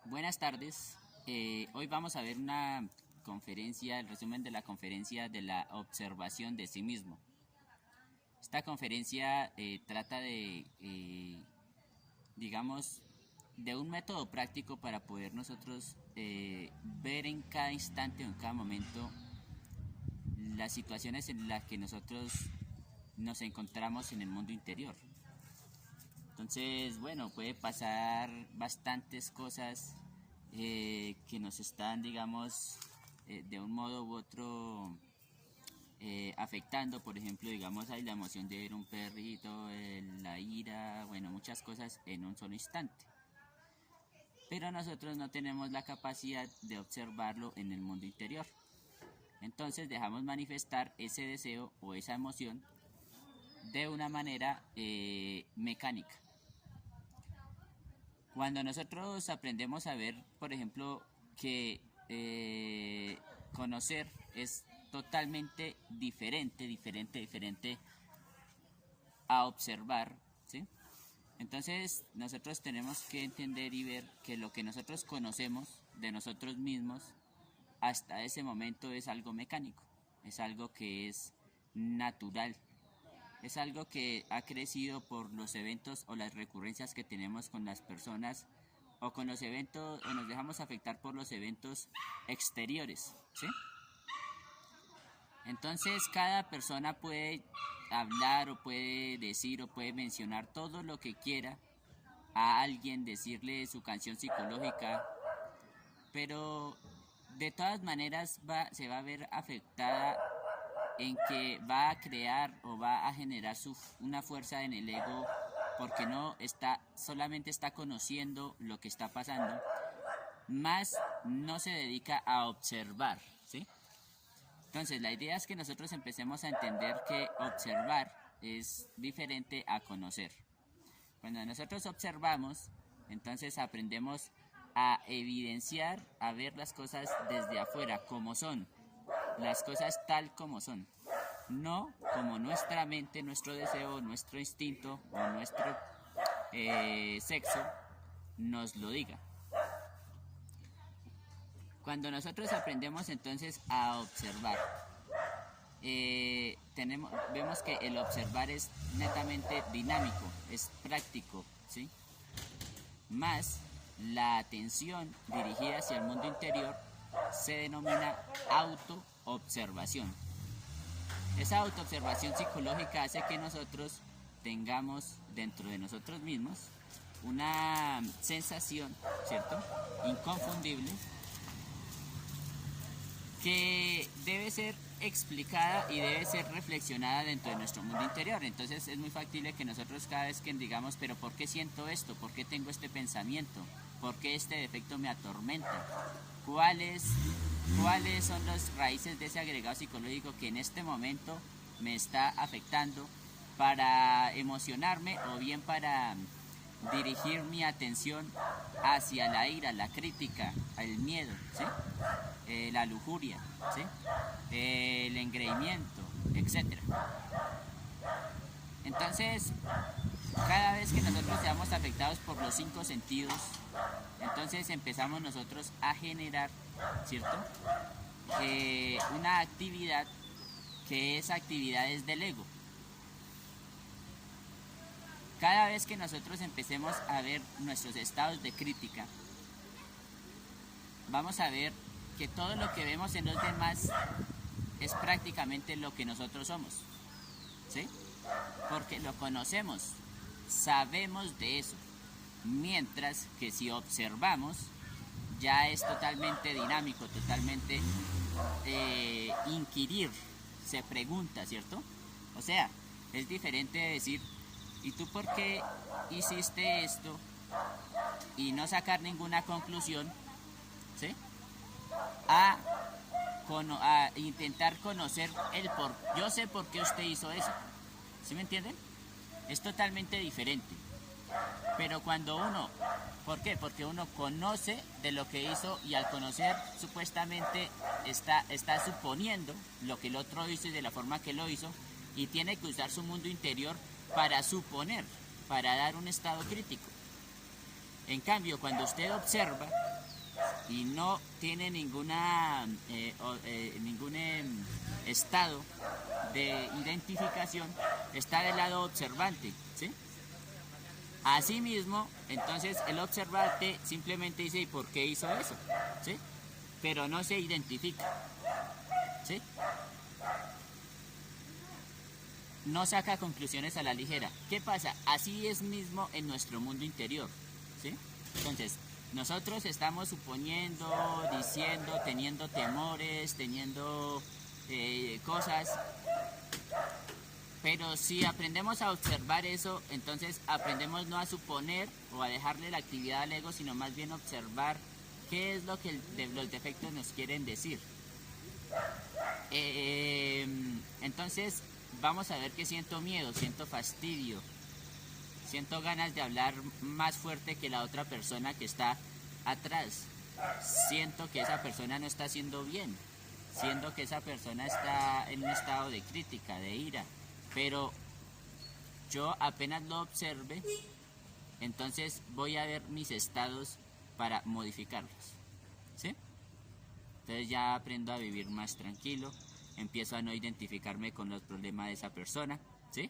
Buenas tardes. Hoy vamos a ver una conferencia, el resumen de la conferencia de la observación de sí mismo. Esta conferencia trata digamos, de un método práctico para poder nosotros ver en cada instante o en cada momento las situaciones en las que nosotros nos encontramos en el mundo interior. Entonces, bueno, puede pasar bastantes cosas que nos están, digamos, de un modo u otro afectando. Por ejemplo, digamos, hay la emoción de ver un perrito, la ira, bueno, muchas cosas en un solo instante. Pero nosotros no tenemos la capacidad de observarlo en el mundo interior. Entonces dejamos manifestar ese deseo o esa emoción de una manera mecánica. Cuando nosotros aprendemos a ver, por ejemplo, que conocer es totalmente diferente a observar, ¿sí? Entonces nosotros tenemos que entender y ver que lo que nosotros conocemos de nosotros mismos hasta ese momento es algo mecánico, es algo que es natural, es algo que ha crecido por los eventos o las recurrencias que tenemos con las personas o con los eventos, o nos dejamos afectar por los eventos exteriores, ¿sí? Entonces cada persona puede hablar o puede decir o puede mencionar todo lo que quiera a alguien, decirle su canción psicológica, pero de todas maneras se va a ver afectada en que va a crear o va a generar una fuerza en el ego, porque solamente está conociendo lo que está pasando, más no se dedica a observar, ¿sí? Entonces la idea es que nosotros empecemos a entender que observar es diferente a conocer. Cuando nosotros observamos, entonces aprendemos a evidenciar, a ver las cosas desde afuera, como son, las cosas tal como son, no como nuestra mente, nuestro deseo, nuestro instinto o nuestro sexo nos lo diga. Cuando nosotros aprendemos entonces a observar, vemos que el observar es netamente dinámico, es práctico, ¿sí? Más la atención dirigida hacia el mundo interior se denomina autoobservación. Esa autoobservación psicológica hace que nosotros tengamos dentro de nosotros mismos una sensación, ¿cierto?, inconfundible, que debe ser explicada y debe ser reflexionada dentro de nuestro mundo interior. Entonces es muy factible que nosotros cada vez que digamos, pero ¿por qué siento esto? ¿Por qué tengo este pensamiento? ¿Por qué este defecto me atormenta? ¿Cuáles son las raíces de ese agregado psicológico que en este momento me está afectando para emocionarme o bien para dirigir mi atención hacia la ira, la crítica, el miedo, ¿sí? La lujuria, ¿sí? El engreimiento, etc. Entonces, cada vez que nosotros seamos afectados por los 5 sentidos, entonces empezamos nosotros a generar, ¿cierto?, una actividad que esa actividad es del ego. Cada vez que nosotros empecemos a ver nuestros estados de crítica, vamos a ver que todo lo que vemos en los demás es prácticamente lo que nosotros somos, ¿sí? Porque lo conocemos, sabemos de eso, mientras que si observamos ya es totalmente dinámico, totalmente inquirir, se pregunta, ¿cierto? O sea, es diferente de decir, ¿y tú por qué hiciste esto? Y no sacar ninguna conclusión, ¿sí? A intentar conocer yo sé por qué usted hizo eso, ¿sí me entienden? Es totalmente diferente. Pero cuando ¿por qué? Porque uno conoce de lo que hizo y al conocer supuestamente está suponiendo lo que el otro hizo y de la forma que lo hizo, y tiene que usar su mundo interior para suponer, para dar un estado crítico. En cambio, cuando usted observa y no tiene ningún estado de identificación, está del lado observante, ¿sí? Asimismo, entonces el observante simplemente dice, ¿y por qué hizo eso? ¿Sí? Pero no se identifica, ¿sí? No saca conclusiones a la ligera. ¿Qué pasa? Así es mismo en nuestro mundo interior, ¿sí? Entonces, nosotros estamos suponiendo, diciendo, teniendo temores, teniendo cosas, pero si aprendemos a observar eso, entonces aprendemos no a suponer o a dejarle la actividad al ego, sino más bien observar qué es lo que los defectos nos quieren decir. Entonces vamos a ver que siento miedo, siento fastidio, siento ganas de hablar más fuerte que la otra persona que está atrás. Siento que esa persona no está haciendo bien, siento que esa persona está en un estado de crítica, de ira, pero yo apenas lo observe, entonces voy a ver mis estados para modificarlos, ¿sí? Entonces ya aprendo a vivir más tranquilo, empiezo a no identificarme con los problemas de esa persona, ¿sí?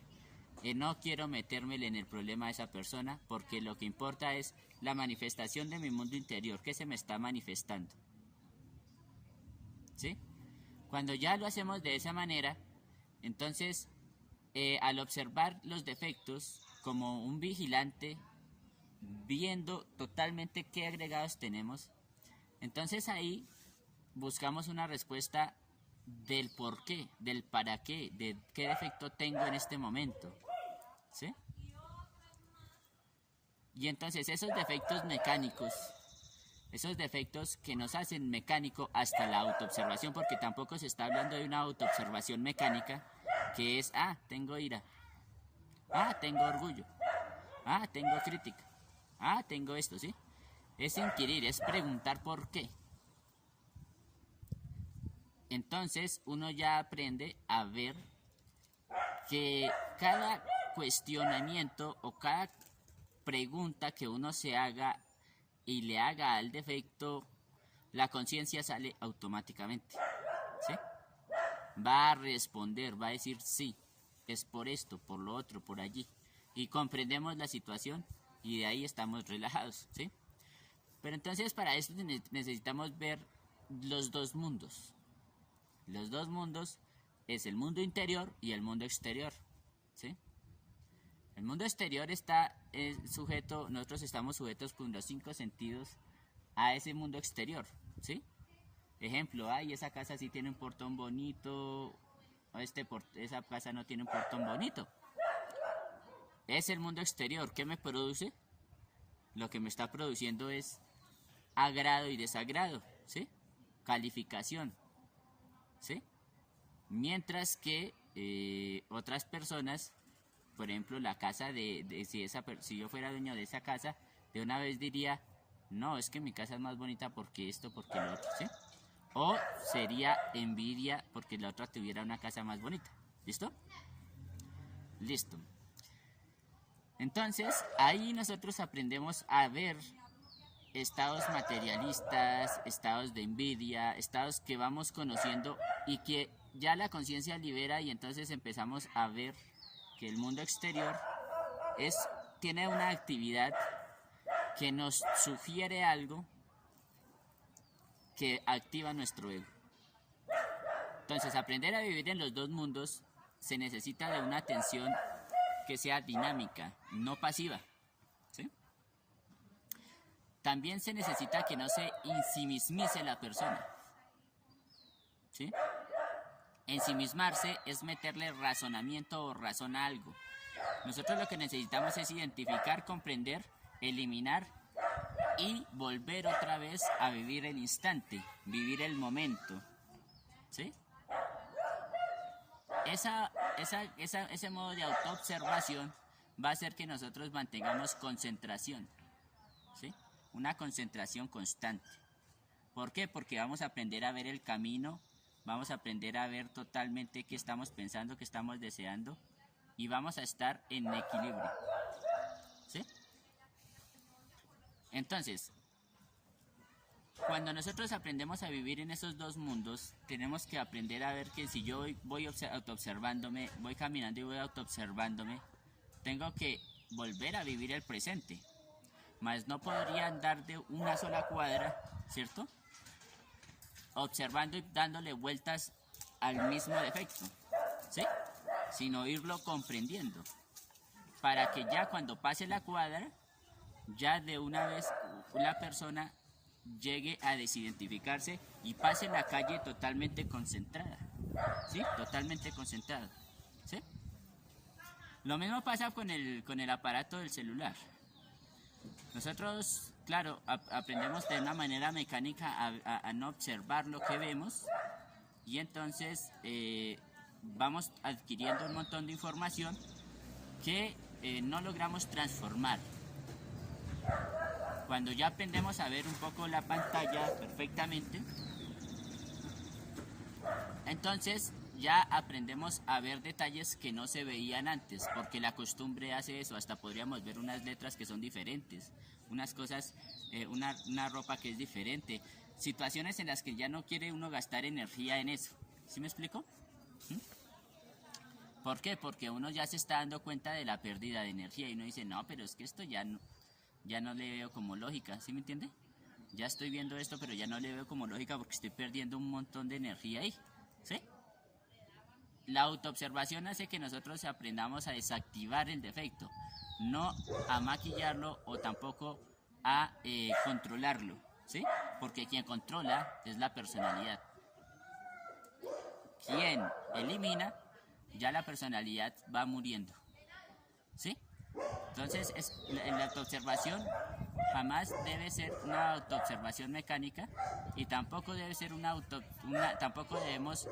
No quiero metérmele en el problema de esa persona porque lo que importa es la manifestación de mi mundo interior, que se me está manifestando, ¿sí? Cuando ya lo hacemos de esa manera, entonces al observar los defectos como un vigilante, viendo totalmente qué agregados tenemos, entonces ahí buscamos una respuesta del por qué, del para qué, de qué defecto tengo en este momento, ¿sí? Y entonces esos defectos mecánicos, esos defectos que nos hacen mecánico hasta la autoobservación, porque tampoco se está hablando de una autoobservación mecánica, que es, tengo ira, tengo orgullo, tengo crítica, tengo esto, ¿sí? Es inquirir, es preguntar por qué. Entonces uno ya aprende a ver que cada cuestionamiento o cada pregunta que uno se haga y le haga al defecto, la conciencia sale automáticamente, ¿sí? Va a responder, va a decir sí, es por esto, por lo otro, por allí. Y comprendemos la situación y de ahí estamos relajados, ¿sí? Pero entonces para eso necesitamos ver los dos mundos. Los dos mundos es el mundo interior y el mundo exterior, ¿sí? El mundo exterior está sujeto, nosotros estamos sujetos con los 5 sentidos a ese mundo exterior, ¿sí? Ejemplo, esa casa sí tiene un portón bonito, o esa casa no tiene un portón bonito. Es el mundo exterior. ¿Qué me produce? Lo que me está produciendo es agrado y desagrado, ¿sí? Calificación, ¿sí? Mientras que otras personas, por ejemplo, la casa si yo fuera dueño de esa casa, de una vez diría, no, es que mi casa es más bonita porque esto, porque lo otro, ¿sí? O sería envidia porque la otra tuviera una casa más bonita. ¿Listo? Listo. Entonces, ahí nosotros aprendemos a ver estados materialistas, estados de envidia, estados que vamos conociendo y que ya la conciencia libera, y entonces empezamos a ver que el mundo exterior tiene una actividad que nos sugiere algo que activa nuestro ego. Entonces, aprender a vivir en los dos mundos se necesita de una atención que sea dinámica, no pasiva, ¿sí? También se necesita que no se ensimismice la persona, ¿sí? Ensimismarse es meterle razonamiento o razón a algo. Nosotros lo que necesitamos es identificar, comprender, eliminar y volver otra vez a vivir el instante, vivir el momento, ¿sí? Ese modo de autoobservación va a hacer que nosotros mantengamos concentración, ¿sí? Una concentración constante. ¿Por qué? Porque vamos a aprender a ver el camino, vamos a aprender a ver totalmente qué estamos pensando, qué estamos deseando, y vamos a estar en equilibrio, ¿sí? Entonces, cuando nosotros aprendemos a vivir en esos dos mundos, tenemos que aprender a ver que si yo voy autoobservándome, voy caminando y voy autoobservándome, tengo que volver a vivir el presente. Mas no podría andar de una sola cuadra, ¿cierto? Observando y dándole vueltas al mismo defecto, ¿sí? Sino irlo comprendiendo. Para que ya cuando pase la cuadra, ya de una vez la persona llegue a desidentificarse y pase la calle totalmente concentrada, ¿sí? Totalmente concentrado, ¿sí? Lo mismo pasa con el aparato del celular. Nosotros, claro, aprendemos de una manera mecánica a no observar lo que vemos y entonces vamos adquiriendo un montón de información que no logramos transformar. Cuando ya aprendemos a ver un poco la pantalla perfectamente, entonces ya aprendemos a ver detalles que no se veían antes, porque la costumbre hace eso. Hasta podríamos ver unas letras que son diferentes, unas cosas, una ropa que es diferente, situaciones en las que ya no quiere uno gastar energía en eso. ¿Sí me explico? ¿Mm? ¿Por qué? Porque uno ya se está dando cuenta de la pérdida de energía y uno dice, no, pero es que esto ya no le veo como lógica, ¿sí me entiende? Ya estoy viendo esto, pero ya no le veo como lógica porque estoy perdiendo un montón de energía ahí, ¿sí? La autoobservación hace que nosotros aprendamos a desactivar el defecto, no a maquillarlo o tampoco a controlarlo, ¿sí? Porque quien controla es la personalidad. Quien elimina, ya la personalidad va muriendo, ¿sí? Entonces, la autoobservación jamás debe ser una autoobservación mecánica y tampoco debe ser tampoco debemos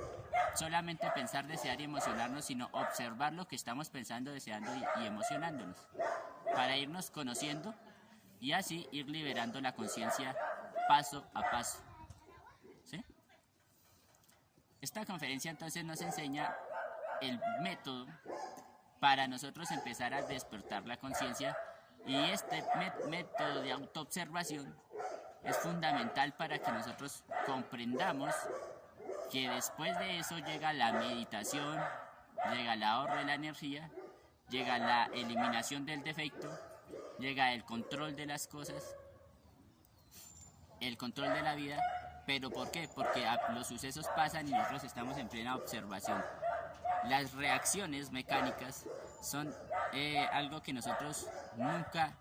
solamente pensar, desear y emocionarnos, sino observar lo que estamos pensando, deseando y emocionándonos, para irnos conociendo y así ir liberando la conciencia paso a paso, ¿sí? Esta conferencia entonces nos enseña el método para nosotros empezar a despertar la conciencia y este método de autoobservación es fundamental para que nosotros comprendamos que después de eso llega la meditación, llega el ahorro de la energía, llega la eliminación del defecto, llega el control de las cosas, el control de la vida. ¿Pero por qué? Porque los sucesos pasan y nosotros estamos en plena observación. Las reacciones mecánicas son algo que nosotros nunca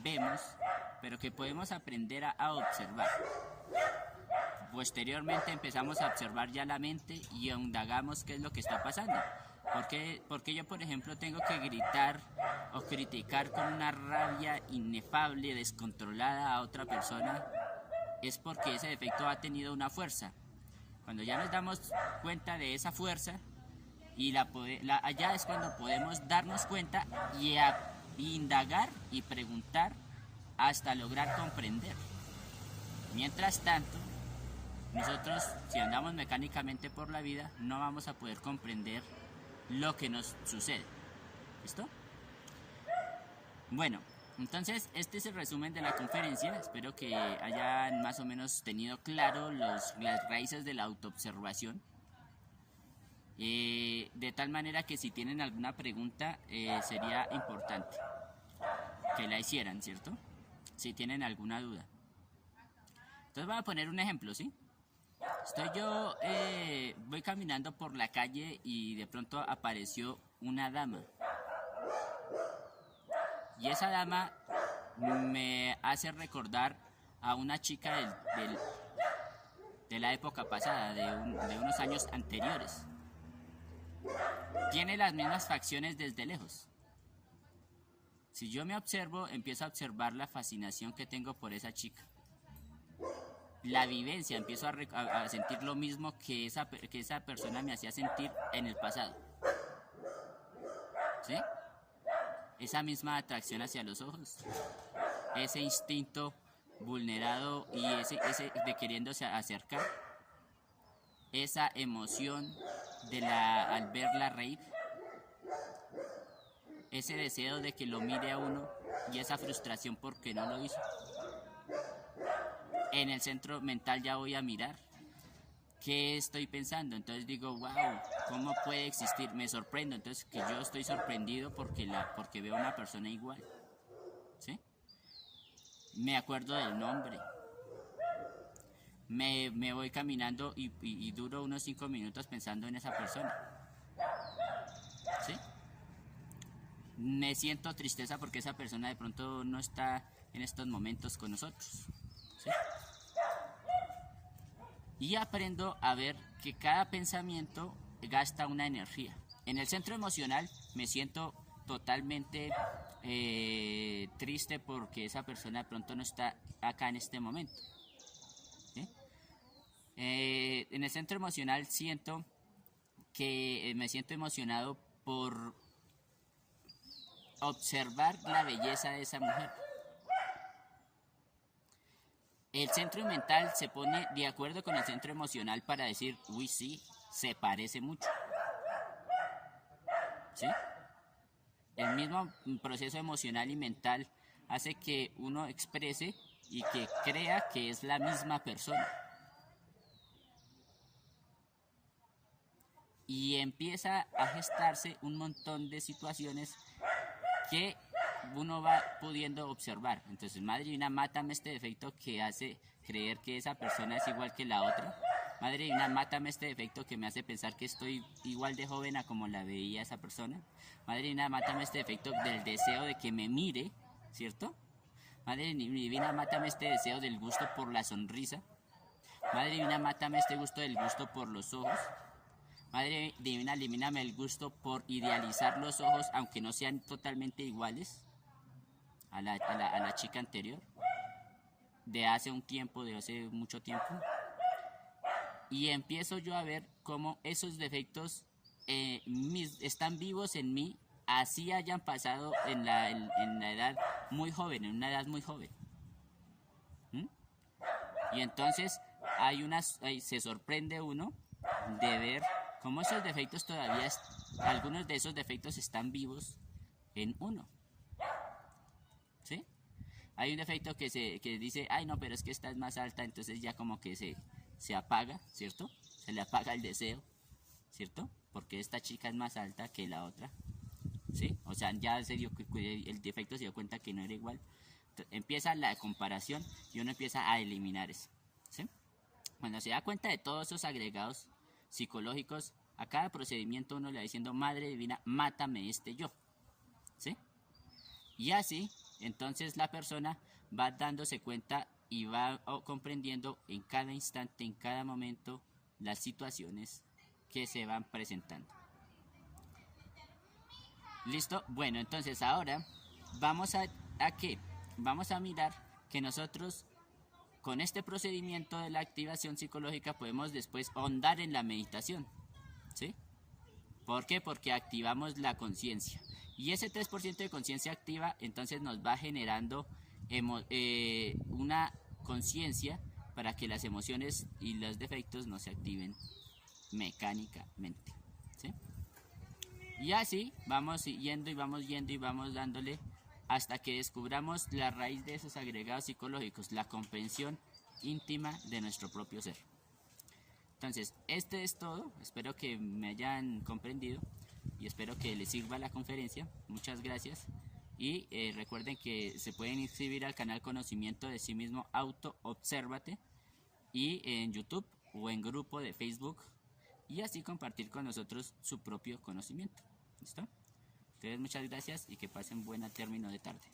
vemos, pero que podemos aprender a observar. Posteriormente empezamos a observar ya la mente y indagamos qué es lo que está pasando. Porque yo, por ejemplo, tengo que gritar o criticar con una rabia inefable, descontrolada a otra persona? Es porque ese defecto ha tenido una fuerza. Cuando ya nos damos cuenta de esa fuerza, allá es cuando podemos darnos cuenta y indagar y preguntar hasta lograr comprender. Mientras tanto, nosotros, si andamos mecánicamente por la vida, no vamos a poder comprender lo que nos sucede. ¿Listo? Bueno, entonces este es el resumen de la conferencia. Espero que hayan más o menos tenido claro las raíces de la autoobservación. De tal manera que si tienen alguna pregunta, sería importante que la hicieran, ¿cierto? Si tienen alguna duda. Entonces voy a poner un ejemplo, ¿sí? Voy caminando por la calle y de pronto apareció una dama. Y esa dama me hace recordar a una chica de la época pasada, de unos años anteriores. Tiene las mismas facciones desde lejos. Si yo me observo, empiezo a observar la fascinación que tengo por esa chica. La vivencia, empiezo a sentir lo mismo que esa persona me hacía sentir en el pasado. ¿Sí? Esa misma atracción hacia los ojos, ese instinto vulnerado y ese de queriéndose acercar, esa emoción al verla reír, ese deseo de que lo mire a uno y esa frustración porque no lo hizo. En el centro mental ya voy a mirar qué estoy pensando, entonces digo, wow, ¿cómo puede existir? Me sorprendo, entonces que yo estoy sorprendido porque veo a una persona igual, ¿sí? Me acuerdo del nombre, me voy caminando y duro unos 5 minutos pensando en esa persona, ¿sí? Me siento tristeza porque esa persona de pronto no está en estos momentos con nosotros, ¿sí? Y aprendo a ver que cada pensamiento gasta una energía. En el centro emocional me siento totalmente triste porque esa persona de pronto no está acá en este momento, ¿sí? En el centro emocional siento que me siento emocionado por observar la belleza de esa mujer. El centro mental se pone de acuerdo con el centro emocional para decir, uy, sí, se parece mucho, ¿sí? El mismo proceso emocional y mental hace que uno exprese y que crea que es la misma persona. Y empieza a gestarse un montón de situaciones que uno va pudiendo observar. Entonces, madre divina, mátame este defecto que hace creer que esa persona es igual que la otra. Madre divina, mátame este defecto que me hace pensar que estoy igual de joven a como la veía esa persona. Madre divina, mátame este defecto del deseo de que me mire, ¿cierto? Madre divina, mátame este deseo del gusto por la sonrisa. Madre divina, mátame este gusto del gusto por los ojos. Madre divina, elimíname el gusto por idealizar los ojos, aunque no sean totalmente iguales a la chica anterior, de hace un tiempo, de hace mucho tiempo. Y empiezo yo a ver cómo esos defectos están vivos en mí, así hayan pasado en la edad muy joven, en una edad muy joven. ¿Mm? Y entonces se sorprende uno de ver cómo esos defectos todavía, algunos de esos defectos están vivos en uno, ¿sí? Hay un defecto que dice, ay no, pero es que esta es más alta, entonces ya como que se apaga, ¿cierto? Se le apaga el deseo, ¿cierto? Porque esta chica es más alta que la otra, ¿sí? O sea, ya el defecto se dio cuenta que no era igual. Entonces, empieza la comparación y uno empieza a eliminar eso, ¿sí? Cuando se da cuenta de todos esos agregados psicológicos, a cada procedimiento uno le va diciendo, madre divina, mátame este yo, ¿sí? Y así, entonces la persona va dándose cuenta y va comprendiendo en cada instante, en cada momento, las situaciones que se van presentando. ¿Listo? Bueno, entonces ahora vamos a qué? Vamos a mirar que nosotros con este procedimiento de la activación psicológica podemos después ahondar en la meditación, ¿sí? ¿Por qué? Porque activamos la conciencia. Y ese 3% de conciencia activa entonces nos va generando una conciencia para que las emociones y los defectos no se activen mecánicamente, ¿sí? Y así vamos yendo y vamos dándole hasta que descubramos la raíz de esos agregados psicológicos, la comprensión íntima de nuestro propio ser. Entonces, este es todo. Espero que me hayan comprendido y espero que les sirva la conferencia. Muchas gracias. Y recuerden que se pueden inscribir al canal Conocimiento de Sí Mismo Auto Obsérvate y en YouTube o en grupo de Facebook y así compartir con nosotros su propio conocimiento. ¿Listo? Entonces, muchas gracias y que pasen buen término de tarde.